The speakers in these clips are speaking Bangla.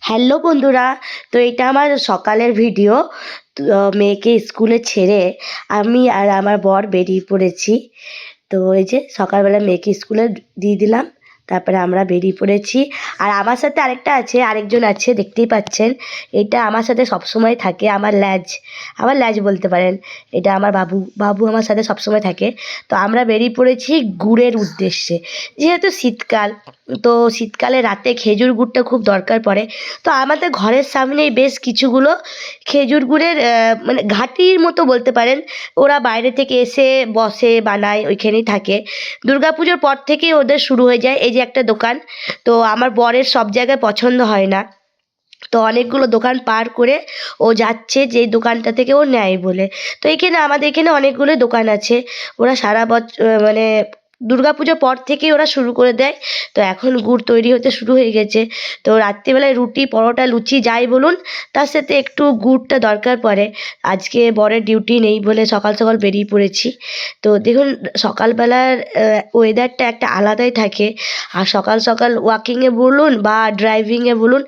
হ্যালো বন্ধুরা, তো এটা আমার সকালের ভিডিও। মেয়েকে স্কুলে ছেড়ে আমি আর আমার বর বেরিয়ে পড়েছি। তো এই যে সকালবেলা মেয়েকে স্কুলে দিয়ে দিলাম, তারপরে আমরা বেরিয়ে পড়েছি। আর আমার সাথে আরেকজন আছে, দেখতেই পাচ্ছেন। এটা আমার সাথে সবসময় থাকে, আমার ল্যাজ বলতে পারেন। এটা আমার বাবু বাবু আমার সাথে সবসময় থাকে। তো আমরা বেরিয়ে পড়েছি গুড়ের উদ্দেশ্যে। যেহেতু শীতকাল, তো শীতকালে রাতে খেজুর গুড়টা খুব দরকার পড়ে। তো আমাদের ঘরের সামনেই বেশ কিছুগুলো খেজুর গুড়ের মানে ঘাটির মতো বলতে পারেন। ওরা বাইরে থেকে এসে বসে, বানায়, ওইখানেই থাকে। দুর্গাপুজোর পর থেকেই ওদের শুরু হয়ে যায়। এই যে একটা দোকান, তো আমার বরের সব জায়গায় পছন্দ হয় না, তো অনেকগুলো দোকান পার করে ও যাচ্ছে যে দোকানটা থেকে ও নেয় বলে। তো এখানে আমাদের এখানে অনেকগুলো দোকান আছে। ওরা সারা বছর মানে দুর্গাপুজোর পর থেকেই ওরা শুরু করে দেয়। তো এখন গুড় তৈরি হতে শুরু হয়ে গেছে। তো রাত্রিবেলায় রুটি, পরোটা, লুচি যাই বলুন, তার সাথে একটু গুড়টা দরকার পড়ে। আজকে বরের ডিউটি নেই বলে সকাল সকাল বেরিয়ে পড়েছি। তো দেখুন, সকালবেলার ওয়েদারটা একটা আলাদাই থাকে। আর সকাল সকাল ওয়াকিংয়ে বলুন বা ড্রাইভিংয়ে বলুন,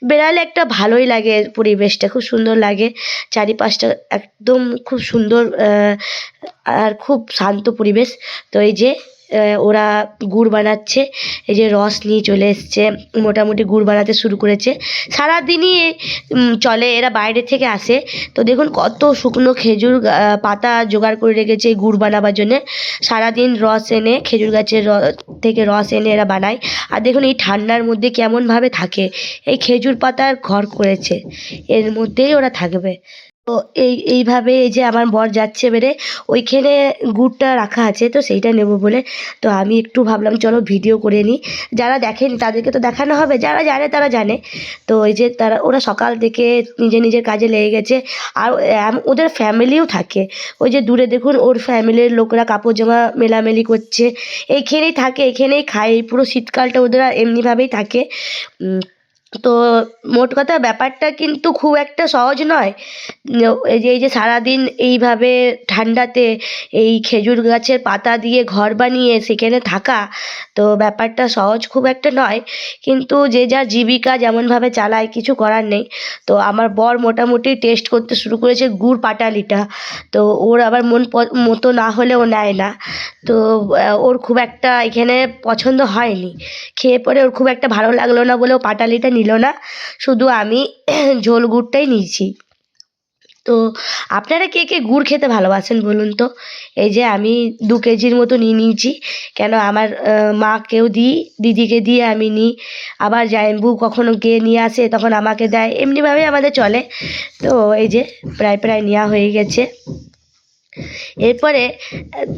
বেড়ালে একটা ভালোই লাগে, পরিবেশটা খুব সুন্দর লাগে। চারিপাশটা একদম খুব সুন্দর, আর খুব শান্ত পরিবেশ। তো এই যে ওরা গুড় বানাচ্ছে। এই যে রস নিয়ে চলে এসছে, মোটামুটি গুড় বানাতে শুরু করেছে। সারাদিনই চলে, এরা বাইরে থেকে আসে। তো দেখুন কত শুকনো খেজুর পাতা জোগাড় করে রেখেছে এই গুড় বানাবার জন্যে। সারাদিন রস এনে, খেজুর গাছের থেকে রস এনে এরা বানায়। আর দেখুন এই ঠান্ডার মধ্যে কেমনভাবে থাকে। এই খেজুর পাতার ঘর করেছে, এর মধ্যেই ওরা থাকবে। তো এইভাবে এই যে আমার বর যাচ্ছে বেরে, ওইখানে গুড়টা রাখা আছে, তো সেইটা নেব বলে। তো আমি একটু ভাবলাম চলো ভিডিও করে নিই। যারা দেখেনি তাদেরকে তো দেখানো হবে, যারা জানে তারা জানে। তো এই যে ওরা সকাল থেকে নিজের নিজের কাজে লেগে গেছে। আর ওদের ফ্যামিলিও থাকে। ওই যে দূরে দেখুন, ওর ফ্যামিলির লোকরা কাপড় জামা মেলামেলি করছে। এইখানেই থাকে, এইখানেই খায়। পুরো শীতকালটা ওদের এমনিভাবেই থাকে। তো মোট কথা ব্যাপারটা কিন্তু খুব একটা সহজ নয়। এই যে সারাদিন এইভাবে ঠান্ডাতে এই খেজুর গাছের পাতা দিয়ে ঘর বানিয়ে সেখানে থাকা, তো ব্যাপারটা সহজ খুব একটা নয়। কিন্তু যে যার জীবিকা যেমনভাবে চালায়, কিছু করার নেই। তো আমার বর মোটামুটি টেস্ট করতে শুরু করেছে গুড় পাটালিটা। তো ওর আবার মতো না হলে ও নেয় না। তো ওর খুব একটা এখানে পছন্দ হয়নি। খেয়ে পরে ওর খুব একটা ভালো লাগলো না বলে ও পাটালিটা নিল না, শুধু আমি ঝোল গুড়টাই নিয়েছি। তো আপনারা কে কে গুড় খেতে ভালোবাসেন বলুন তো? এই যে আমি 2 কেজির মতো নিয়ে নিয়েছি। কেন আমার মাকেও দিই, দিদিকে দিয়ে আমি নিই। আবার জামাইবু কখনো গিয়ে নিয়ে আসে, তখন আমাকে দেয়। এমনিভাবেই আমাদের চলে। তো এই যে প্রায় প্রায় নেওয়া হয়ে গেছে। এরপরে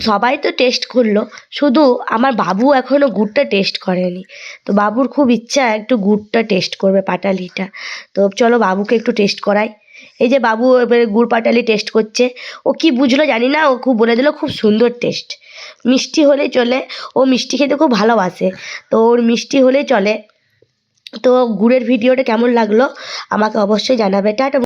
সবাই তো টেস্ট করলো, শুধু আমার বাবু এখনও গুড়টা টেস্ট করেনি। তো বাবুর খুব ইচ্ছা একটু গুড়টা টেস্ট করবে, পাটালিটা। তো চলো বাবুকে একটু টেস্ট করাই। এই যে বাবু এবারে গুড় পাটালি টেস্ট করছে। ও কি বুঝলো জানি না, ও খুব বলে দিল খুব সুন্দর টেস্ট। মিষ্টি হলেই চলে, ও মিষ্টি খেতে খুব ভালোবাসে। তো ওর মিষ্টি হলেই চলে। তো গুড়ের ভিডিওটা কেমন লাগলো আমাকে অবশ্যই জানাবে। টাটা।